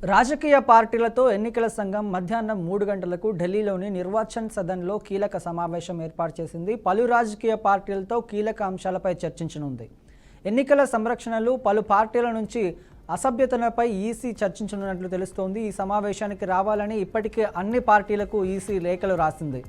రాజకీయ పార్టీలతో ఎన్నికల సంఘం మధ్యాహ్నం 3 గంటలకు ఢిల్లీలోని నిర్వాచన్ సదన్లో కీలక సమావేశం ఏర్పాటు చేసింది. పలు రాజకీయ పార్టీలతో కీలక అంశాలపై చర్చించనుంది. ఎన్నికల సంరక్షణలు, పలు పార్టీల నుంచి అసభ్యతలపై ఈసీ చర్చించనున్నట్లు తెలుస్తోంది. ఈ సమావేశానికి రావాలని ఇప్పటికే అన్ని పార్టీలకు ఈసీ లేఖలు రాసింది.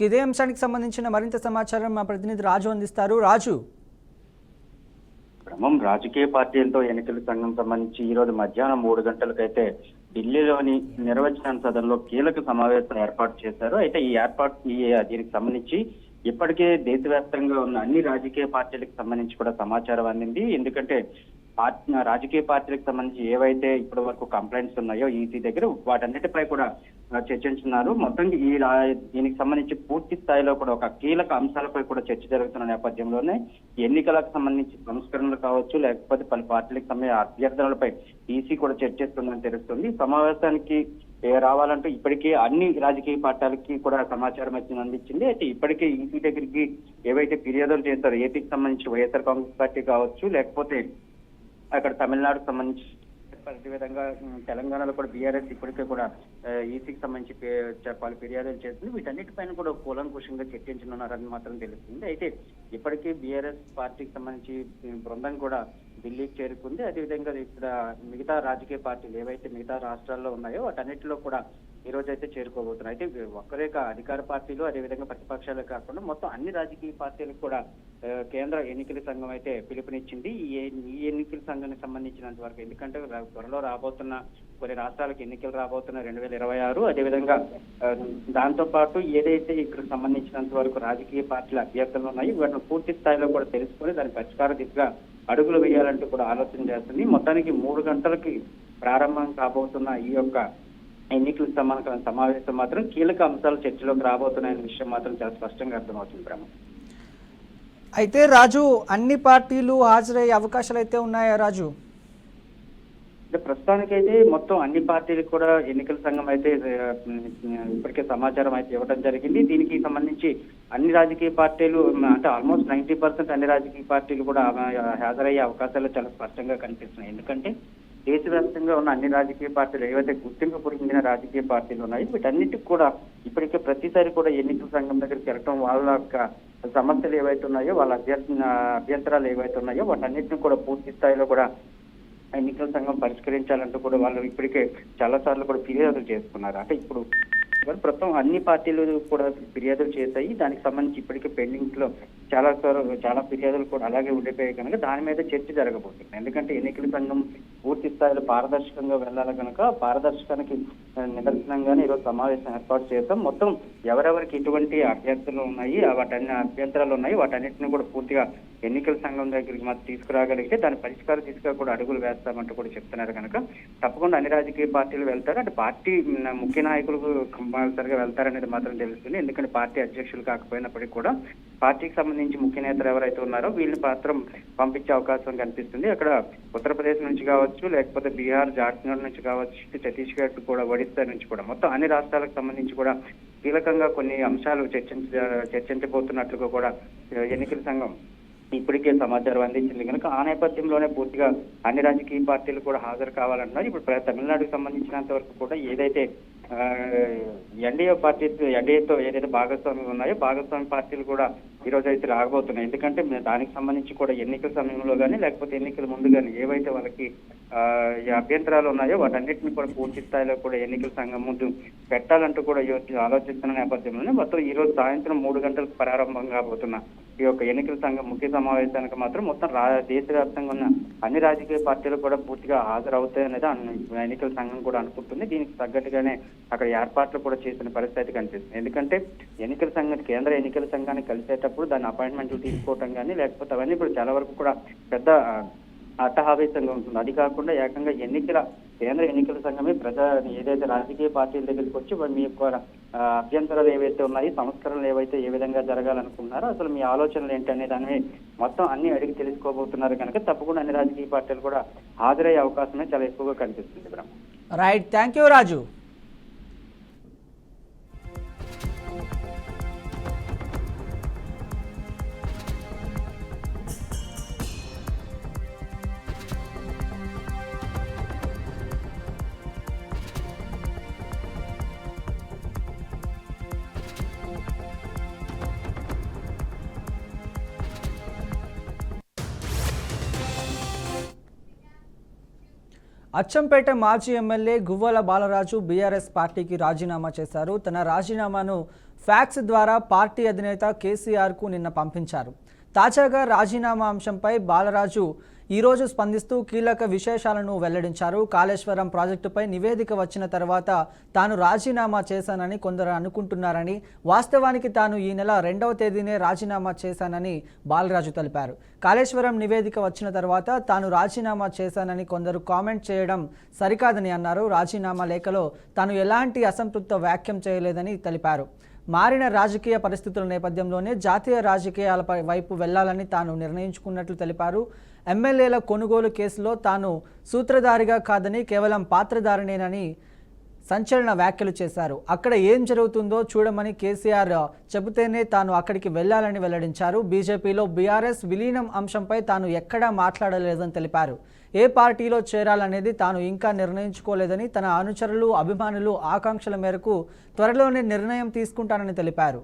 ఇదే అంశానికి సంబంధించిన మరింత సమాచారం మా ప్రతినిధి రాజు అందిస్తారు. రాజు, క్రమం రాజకీయ పార్టీలతో ఎన్నికల సంఘం సంబంధించి ఈ రోజు మధ్యాహ్నం 3 గంటలకైతే ఢిల్లీలోని నిర్వచన సదన్లో కీలక సమావేశం ఏర్పాటు చేశారు. అయితే దీనికి సంబంధించి ఇప్పటికే దేశవ్యాప్తంగా ఉన్న అన్ని రాజకీయ పార్టీలకు సంబంధించి కూడా సమాచారం అందింది. ఎందుకంటే రాజకీయ పార్టీలకు సంబంధించి ఏవైతే ఇప్పటి వరకు కంప్లైంట్స్ ఉన్నాయో ఈసీ దగ్గర వాటన్నిటిపై కూడా చర్చించున్నారు. మొత్తం దీనికి సంబంధించి పూర్తి స్థాయిలో కూడా ఒక కీలక అంశాలపై కూడా చర్చ జరుగుతున్న నేపథ్యంలోనే ఎన్నికలకు సంబంధించి సంస్కరణలు కావచ్చు, లేకపోతే పలు పార్టీలకు సంబంధించిన అభ్యర్థనలపై ఈసీ కూడా చర్చిస్తుందని తెలుస్తుంది. సమావేశానికి రావాలంటూ ఇప్పటికే అన్ని రాజకీయ పార్టీలకి కూడా సమాచారం అందించింది. అయితే ఇప్పటికే ఈసీ దగ్గరికి ఏవైతే ఫిర్యాదులు చేస్తారో ఏపీకి సంబంధించి వైఎస్ఆర్ కాంగ్రెస్ పార్టీ కావచ్చు, లేకపోతే అక్కడ తమిళనాడుకు సంబంధించి అదేవిధంగా తెలంగాణలో కూడా బీఆర్ఎస్ ఇప్పటికే కూడా ఈసీకి సంబంధించి పలు ఫిర్యాదులు చేస్తుంది. వీటన్నిటిపైన కూడా కూలంకుషంగా చర్చించనున్నారని మాత్రం తెలుస్తుంది. అయితే ఇప్పటికీ బీఆర్ఎస్ పార్టీకి సంబంధించి బృందం కూడా ఢిల్లీకి చేరుకుంది. అదేవిధంగా ఇక్కడ మిగతా రాజకీయ పార్టీలు ఏవైతే మిగతా రాష్ట్రాల్లో ఉన్నాయో వాటన్నిటిలో కూడా ఈ రోజు అయితే చేరుకోబోతున్నాయి. అయితే ఒక్కరే అధికార పార్టీలు అదేవిధంగా ప్రతిపక్షాలే కాకుండా మొత్తం అన్ని రాజకీయ పార్టీలకు కూడా కేంద్ర ఎన్నికల సంఘం అయితే పిలుపునిచ్చింది. ఈ ఎన్నికల సంఘానికి సంబంధించినంత వరకు, ఎందుకంటే త్వరలో రాబోతున్న కొన్ని రాష్ట్రాలకు ఎన్నికలు రాబోతున్న 2026, అదేవిధంగా దాంతో పాటు ఏదైతే ఇక్కడ సంబంధించినంత వరకు రాజకీయ పార్టీల అభ్యర్థులు ఉన్నాయి వాటిని పూర్తి స్థాయిలో కూడా తెలుసుకొని దాని పరిష్కార దిశగా అడుగులు వేయాలంటూ కూడా ఆలోచన చేస్తుంది. మొత్తానికి 3 గంటలకి ప్రారంభం కాబోతున్న ఈ యొక్క ఎన్నికల సమావేశం మాత్రం కీలక అంశాలు చర్చలోకి రాబోతున్నాయనే విషయం మాత్రం చాలా స్పష్టంగా అర్థమవుతుంది. బ్రహ్మ, అయితే రాజు, అన్ని పార్టీలు హాజరయ్యే అవకాశాలు అయితే ఉన్నాయా రాజు? ప్రస్తుతానికైతే మొత్తం అన్ని పార్టీలకు కూడా ఎన్నికల సంఘం అయితే ఇప్పటికే సమాచారం అయితే ఇవ్వడం జరిగింది. దీనికి సంబంధించి అన్ని రాజకీయ పార్టీలు అంటే ఆల్మోస్ట్ 90% అన్ని రాజకీయ పార్టీలు కూడా హాజరయ్యే అవకాశాలు చాలా స్పష్టంగా కనిపిస్తున్నాయి. ఎందుకంటే దేశవ్యాప్తంగా ఉన్న అన్ని రాజకీయ పార్టీలు ఏవైతే గుర్తింపు పొందిన రాజకీయ పార్టీలు ఉన్నాయో వీటన్నిటికి కూడా ఇప్పటికే ప్రతిసారి కూడా ఎన్నికల సంఘం దగ్గరికి వెళ్ళటం, వాళ్ళ యొక్క సమస్యలు ఏవైతే ఉన్నాయో, వాళ్ళ అభ్యంతరాలు ఏవైతే ఉన్నాయో వాటన్నిటిని కూడా పూర్తి స్థాయిలో కూడా ఎన్నికల సంఘం పరిష్కరించాలంటూ కూడా వాళ్ళు ఇప్పటికే చాలా సార్లు కూడా ఫిర్యాదులు చేసుకున్నారు. అంటే ఇప్పుడు ప్రస్తుతం అన్ని పార్టీలు కూడా ఫిర్యాదులు చేశాయి. దానికి సంబంధించి ఇప్పటికే పెండింగ్స్ లో చాలా ఫిర్యాదులు కూడా అలాగే ఉండిపోయాయి కనుక దాని మీద చర్చ జరగబోతుంది. ఎందుకంటే ఎన్నికల సంఘం పూర్తి స్థాయిలో పారదర్శకంగా వెళ్ళాలి కనుక పారదర్శకానికి నిదర్శనంగానే ఈరోజు సమావేశం ఏర్పాటు చేస్తాం. మొత్తం ఎవరెవరికి ఎటువంటి అభ్యర్థులు ఉన్నాయి, అభ్యంతరాలు ఉన్నాయి వాటన్నిటిని కూడా పూర్తిగా ఎన్నికల సంఘం దగ్గరికి మాత్రం తీసుకురాగలిగితే దాని పరిష్కార దిశగా కూడా అడుగులు వేస్తామంటూ కూడా చెప్తున్నారు కనుక తప్పకుండా అన్ని రాజకీయ పార్టీలు వెళ్తారు. అంటే పార్టీ ముఖ్య నాయకులు కంపల్సరిగా వెళ్తారనేది మాత్రం తెలుస్తుంది. ఎందుకంటే పార్టీ అధ్యక్షులు కాకపోయినప్పటికీ కూడా పార్టీకి సంబంధించి ముఖ్య నేతలు ఎవరైతే ఉన్నారో వీళ్ళని మాత్రం పంపించే అవకాశం కనిపిస్తుంది. అక్కడ ఉత్తరప్రదేశ్ నుంచి కావచ్చు, లేకపోతే బీహార్, జార్ఖండ్ నుంచి కావచ్చు, ఛత్తీస్గఢ్ కూడా, ఒడిశా నుంచి కూడా మొత్తం అన్ని రాష్ట్రాలకు సంబంధించి కూడా కీలకంగా కొన్ని అంశాలు చర్చించబోతున్నట్లుగా కూడా ఎన్నికల సంఘం ఇప్పటికే సమాచారం అందించింది కనుక ఆ నేపథ్యంలోనే పూర్తిగా అన్ని రాజకీయ పార్టీలు కూడా హాజరు కావాలంటున్నారు. ఇప్పుడు తమిళనాడుకు సంబంధించినంత వరకు కూడా ఏదైతే ఎన్డీఏతో ఏదైతే భాగస్వామ్యం ఉన్నాయో భాగస్వామ్య పార్టీలు కూడా ఈ రోజు అయితే రాబోతున్నాయి. ఎందుకంటే దానికి సంబంధించి కూడా ఎన్నికల సమయంలో కానీ లేకపోతే ఎన్నికల ముందు కానీ ఏవైతే వాళ్ళకి అభ్యంతరాలు ఉన్నాయో వాటన్నిటిని కూడా పూర్తి స్థాయిలో కూడా ఎన్నికల సంఘం ముందు పెట్టాలంటూ కూడా ఆలోచిస్తున్న నేపథ్యంలోనే మొత్తం ఈ రోజు సాయంత్రం 3 గంటలకు ప్రారంభం కాబోతున్న ఈ యొక్క ఎన్నికల సంఘం ముఖ్య సమావేశానికి మాత్రం మొత్తం దేశవ్యాప్తంగా ఉన్న అన్ని రాజకీయ పార్టీలు కూడా పూర్తిగా హాజరవుతాయనేది ఎన్నికల సంఘం కూడా అనుకుంటుంది. దీనికి తగ్గట్టుగానే అక్కడ ఏర్పాట్లు కూడా చేసిన పరిస్థితి కనిపిస్తుంది. ఎందుకంటే కేంద్ర ఎన్నికల సంఘాన్ని కలిసేటప్పుడు దాని అపాయింట్మెంట్లు తీసుకోవటం కానీ లేకపోతే అవన్నీ ఇప్పుడు చాలా వరకు కూడా పెద్ద అట్టహావేశంగా ఉంటుంది. అది కాకుండా ఏకంగా ఎన్నికల కేంద్ర ఎన్నికల సంఘమే ఏదైతే రాజకీయ పార్టీల దగ్గరికి వచ్చి మీ యొక్క అభ్యంతరాలు ఏవైతే ఉన్నాయి, సంస్కరణలు ఏవైతే ఏ విధంగా జరగాలనుకున్నారో అసలు మీ ఆలోచనలు ఏంటి అనే దాన్ని మొత్తం అన్ని అడిగి తెలుసుకోబోతున్నారు కనుక తప్పకుండా అన్ని రాజకీయ పార్టీలు కూడా హాజరయ్యే అవకాశమే చాలా ఎక్కువగా కనిపిస్తుంది బ్రహ్మ. రైట్, థ్యాంక్ యూ రాజు. అచ్చంపేట మాజీ ఎమ్మెల్యే గువ్వల బాలరాజు బీఆర్ఎస్ పార్టీకి రాజీనామా చేశారు. తన రాజీనామాను ఫ్యాక్స్ ద్వారా పార్టీ అధినేత కేసీఆర్కు నిన్న పంపించారు. తాజాగా రాజీనామా అంశంపై బాలరాజు ఈరోజు స్పందిస్తూ కీలక విశేషాలను వెల్లడించారు. కాళేశ్వరం ప్రాజెక్టుపై నివేదిక వచ్చిన తర్వాత తాను రాజీనామా చేశానని కొందరు అనుకుంటున్నారని, వాస్తవానికి తాను ఈ నెల 2వ తేదీనే రాజీనామా చేశానని బాలరాజు తెలిపారు. కాళేశ్వరం నివేదిక వచ్చిన తర్వాత తాను రాజీనామా చేశానని కొందరు కామెంట్ చేయడం సరికాదని అన్నారు. రాజీనామా లేఖలో తాను ఎలాంటి అసంతృప్త వ్యాఖ్యం చేయలేదని తెలిపారు. మారిన రాజకీయ పరిస్థితుల నేపథ్యంలోనే జాతీయ రాజకీయాలపై వైపు వెళ్లాలని తాను నిర్ణయించుకున్నట్లు తెలిపారు. ఎమ్మెల్యేల కొనుగోలు కేసులో తాను సూత్రధారిగా కాదని కేవలం పాత్రధారినేనని సంచలన వ్యాఖ్యలు చేశారు. అక్కడ ఏం జరుగుతుందో చూడమని కేసీఆర్ చెబితేనే తాను అక్కడికి వెళ్లాలని వెల్లడించారు. బీజేపీలో బీఆర్ఎస్ విలీనం అంశంపై తాను ఎక్కడా మాట్లాడలేదని తెలిపారు. ఏ పార్టీలో చేరాలనేది తాను ఇంకా నిర్ణయించుకోలేదని, తన అనుచరులు అభిమానులు ఆకాంక్షల మేరకు త్వరలోనే నిర్ణయం తీసుకుంటానని తెలిపారు.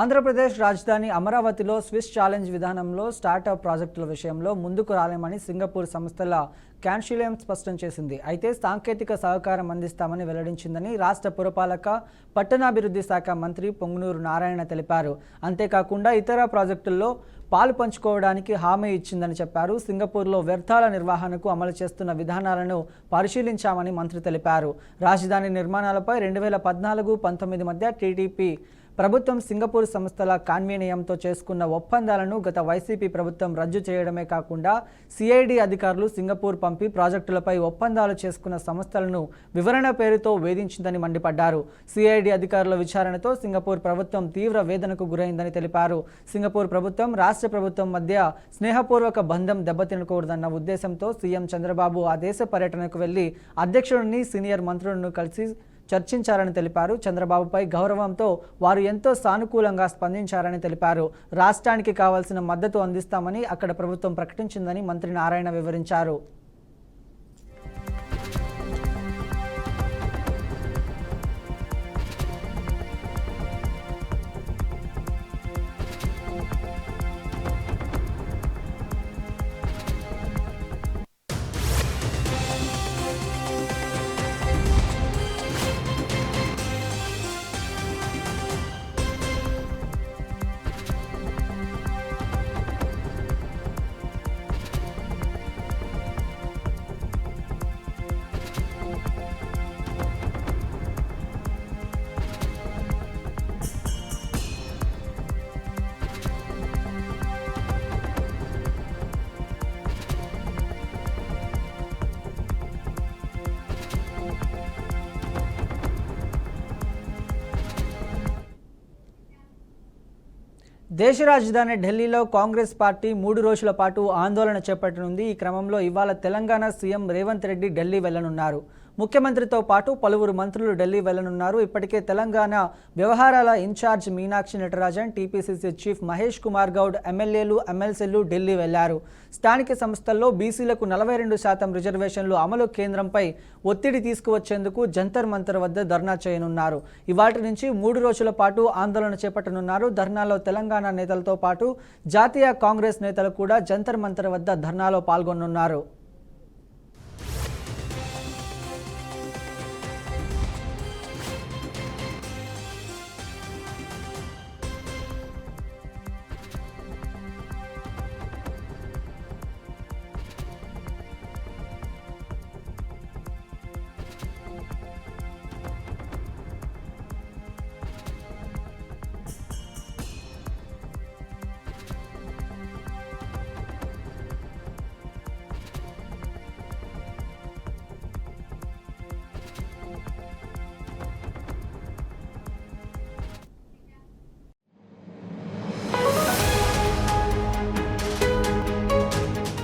ఆంధ్రప్రదేశ్ రాజధాని అమరావతిలో స్విస్ ఛాలెంజ్ విధానంలో స్టార్టప్ ప్రాజెక్టుల విషయంలో ముందుకు రాలేమని సింగపూర్ సంస్థల కాన్షిలియం స్పష్టం చేసింది. అయితే సాంకేతిక సహకారం అందిస్తామని వెల్లడించిందని రాష్ట్ర పురపాలక పట్టణాభివృద్ధి శాఖ మంత్రి పొంగునూరు నారాయణ తెలిపారు. అంతేకాకుండా ఇతర ప్రాజెక్టుల్లో పాలు పంచుకోవడానికి హామీ ఇచ్చిందని చెప్పారు. సింగపూర్లో వ్యర్థాల నిర్వహణకు అమలు చేస్తున్న విధానాలను పరిశీలించామని మంత్రి తెలిపారు. రాజధాని నిర్మాణాలపై 2014-19 మధ్య టీడీపీ ప్రభుత్వం సింగపూర్ సంస్థల కాన్వీనియంతో చేసుకున్న ఒప్పందాలను గత వైసీపీ ప్రభుత్వం రద్దు చేయడమే కాకుండా సిఐడి అధికారులు సింగపూర్ పంపి ప్రాజెక్టులపై ఒప్పందాలు చేసుకున్న సంస్థలను వివరణ పేరుతో వేధించిందని మండిపడ్డారు. సిఐడి అధికారుల విచారణతో సింగపూర్ ప్రభుత్వం తీవ్ర వేదనకు గురైందని తెలిపారు. సింగపూర్ ప్రభుత్వం రాష్ట్ర ప్రభుత్వం మధ్య స్నేహపూర్వక బంధం దెబ్బతినకూడదన్న ఉద్దేశంతో సీఎం చంద్రబాబు ఆ దేశ పర్యటనకు వెళ్లి అధ్యక్షుడిని, సీనియర్ మంత్రులను కలిసి చర్చించారని తెలిపారు. చంద్రబాబుపై గౌరవంతో వారు ఎంతో సానుకూలంగా స్పందించారని తెలిపారు. రాష్ట్రానికి కావాల్సిన మద్దతు అందిస్తామని అక్కడ ప్రభుత్వం ప్రకటించిందని మంత్రి నారాయణ వివరించారు. దేశ రాజధాని ఢిల్లీలో కాంగ్రెస్ పార్టీ 3 రోజుల పాటు ఆందోళన చేపట్టనుంది. ఈ క్రమంలో ఇవాళ తెలంగాణ సీఎం రేవంత్ రెడ్డి ఢిల్లీ వెళ్లనున్నారు. ముఖ్యమంత్రితో పాటు పలువురు మంత్రులు ఢిల్లీ వెళ్లనున్నారు. ఇప్పటికే తెలంగాణ వ్యవహారాల in charge Meenakshi Natarajan, TPCC chief Mahesh Kumar Goud, ఎమ్మెల్యేలు, ఎమ్మెల్సీలు ఢిల్లీ వెళ్లారు. స్థానిక సంస్థల్లో బీసీలకు 42% రిజర్వేషన్లు అమలు కేంద్రంపై ఒత్తిడి తీసుకువచ్చేందుకు జంతర్ మంతర్ వద్ద ధర్నా చేయనున్నారు. ఇవాటి నుంచి 3 రోజుల పాటు ఆందోళన చేపట్టనున్నారు. ధర్నాలో తెలంగాణ నేతలతో పాటు జాతీయ కాంగ్రెస్ నేతలు కూడా జంతర్ మంతర్ వద్ద ధర్నాలో పాల్గొనున్నారు.